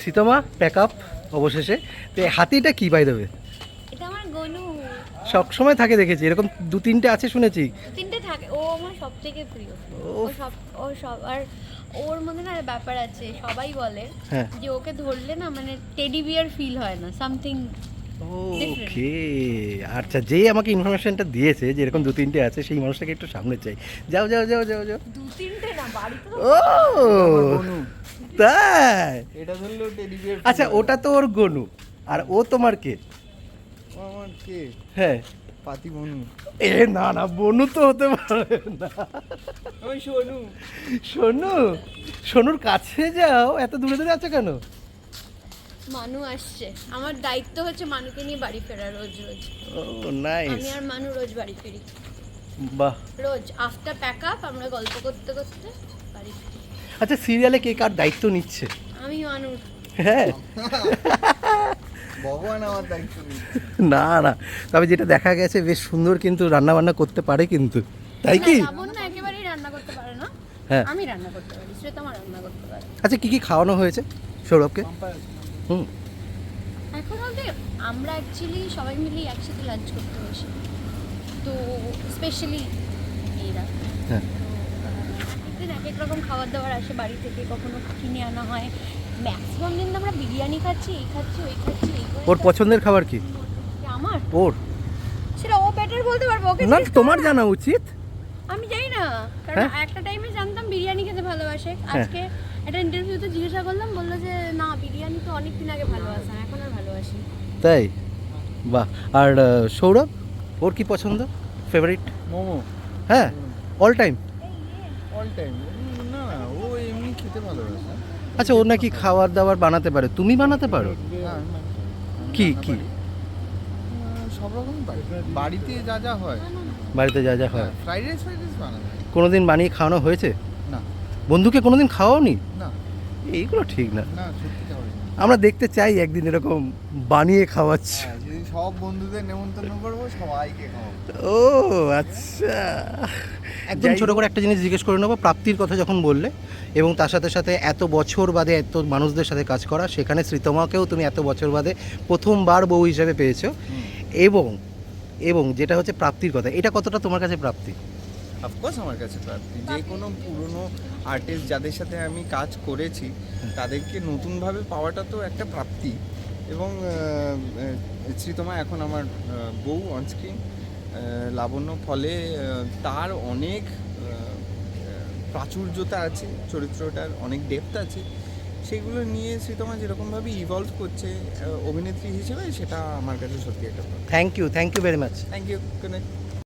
সীতমা pack up অবশেষে। তো এই হাতিটা কি বাই দেবে? এটা আমার গনু। সব সময় থাকে দেখেছি, এরকম 2-3টে আছে শুনেছি। তিনটে থাকে, ও আমার সব থেকে প্রিয়। ও ও সব আর ওর মধ্যে না ব্যাপার আছে, সবাই বলে হ্যাঁ। যে ওকে ধরলে না মানে টেডি বিয়ার ফিল হয় না, সামথিং। ওকে, আচ্ছা, যেই আমাকে ইনফরমেশনটা দিয়েছে যে এরকম 2-3টে আছে, সেই মানুষটাকে একটু সামনে চাই। যাও যাও যাও যাও যাও। দু তিনটে না, বাড়িতে তো ও তাই, এটা ধরলেও টেডি বিয়ার। আচ্ছা ওটা তো ওর গনু, আর ও তোমার কে? আমার কে? হ্যাঁ। পাতি বনু। এ না না, বনু তো হতে পারে না। ওই সোনু। সোনু, সোনুর কাছে যাও, এত দূরে দূরে আছো কেন? মানু আসছে, আমার দায়িত্ব হচ্ছে মানুকে নিয়ে বাড়ি ফেরা রোজ রোজ। ও নাইস, আমি আর মানু রোজ বাড়ি ফিরি, বাহ। রোজ আফটার প্যাক আপ আমরা গল্প করতে করতে বাড়ি ফিরি। আচ্ছা সিরিয়ালে কে কার দায়িত্ব নিচ্ছে? আমি মানুর। হ্যাঁ। ভগবান আমার দায়িত্ব নিচ্ছে। না না, তবে যেটা দেখা গেছে বেশ সুন্দর কিন্তু রান্না বান্না করতে পারে কিন্তু, তাই কি? লাবণ্য একেবারেই রান্না করতে পারে না, হ্যাঁ। আমি রান্না করতে পারি, শ্রেতা রান্না করতে পারে। আচ্ছা কি কি খাওয়ানো হয়েছে সৌরভকে? হুম। এখন অবধি আমরা অ্যাকচুয়ালি সবাই মিলেই একসাথে লাঞ্চ করতে বসি, তো স্পেশালি মেয়েরা হ্যাঁ। একদিন এক এক রকম খাবার দাবার আসে বাড়ি থেকে, কখনো কিনে আনা হয়। ম্যাক্সিমাম দিন তো আমরা বিরিয়ানি খাচ্ছি, এই খাচ্ছি ওই খাচ্ছি, এই করে ওর খাচ্ছি। পছন্দের খাবার কি? আমার ওর সেটা ও বেটার বলতে পারবো, ওকে না, জিজ্ঞেস করো তোমার না। জানা উচিত। আমি জানি না, কারণ হ্যাঁ? একটা টাইমে জানতাম বিরিয়ানি খেতে ভালোবাসে। আজকে একটা ইন্টারভিউতে জিজ্ঞাসা করলাম, বললো যে না বিরিয়ানি তো অনেক দিন আগে ভালোবাসা, এখন আর ভালোবাসি। তাই? বাহ। আর সৌরভ, ওর কি পছন্দ, ফেভারিট? মোমো। হ্যাঁ, অল টাইম। All time. না না, ও এমনি খেতে ভালোবাসে। আচ্ছা, ও নাকি খাবার দাবার বানাতে পারে, তুমি বানাতে পারো? হ্যাঁ, কি কি? সব রকম পারি। বাড়িতে যা যা হয়, বাড়িতে যা যা হয় ফ্রাইড রাইস বানানো হয়। কোনোদিন বানিয়ে খাওয়ানো হয়েছে? না বন্ধুকে কোনোদিন খাওয়াওনি? না এইগুলো ঠিক না। না, সত্যি খাওয়াই না। আমরা দেখতে চাই একদিন এরকম বানিয়ে খাওয়াচ্ছি। হ্যাঁ, যদি সব বন্ধুদের নেমন্তন্ন করবো, সবাইকে খাওয়াবো। ও আচ্ছা, একদম ছোট করে একটা জিনিস জিজ্ঞেস করে নেবো, প্রাপ্তির কথা যখন বললে এবং তার সাথে সাথে এত বছর বাদে এত মানুষদের সাথে কাজ করা, সেখানে শ্রীতমাকেও তুমি এত বছর বাদে প্রথমবার বউ হিসেবে পেয়েছো, এবং এবং যেটা হচ্ছে প্রাপ্তির কথা, এটা কতটা তোমার কাছে প্রাপ্তি? অফকোর্স আমার কাছে প্রাপ্তি। যে কোনো পুরনো আর্টিস্ট যাদের সাথে আমি কাজ করেছি তাদেরকে নতুনভাবে পাওয়াটা তো একটা প্রাপ্তি। এবং শ্রীতমা এখন আমার বউ অনস্ক্রিন, লাবণ্য, ফলে তার অনেক প্রাচুর্যতা আছে, চরিত্রটার অনেক ডেপথ আছে। সেগুলো নিয়ে শ্রীতমা যেরকমভাবে ইভলভ করছে অভিনেত্রী হিসেবে, সেটা আমার কাছে সত্যি একটা thank you very much. Thank you.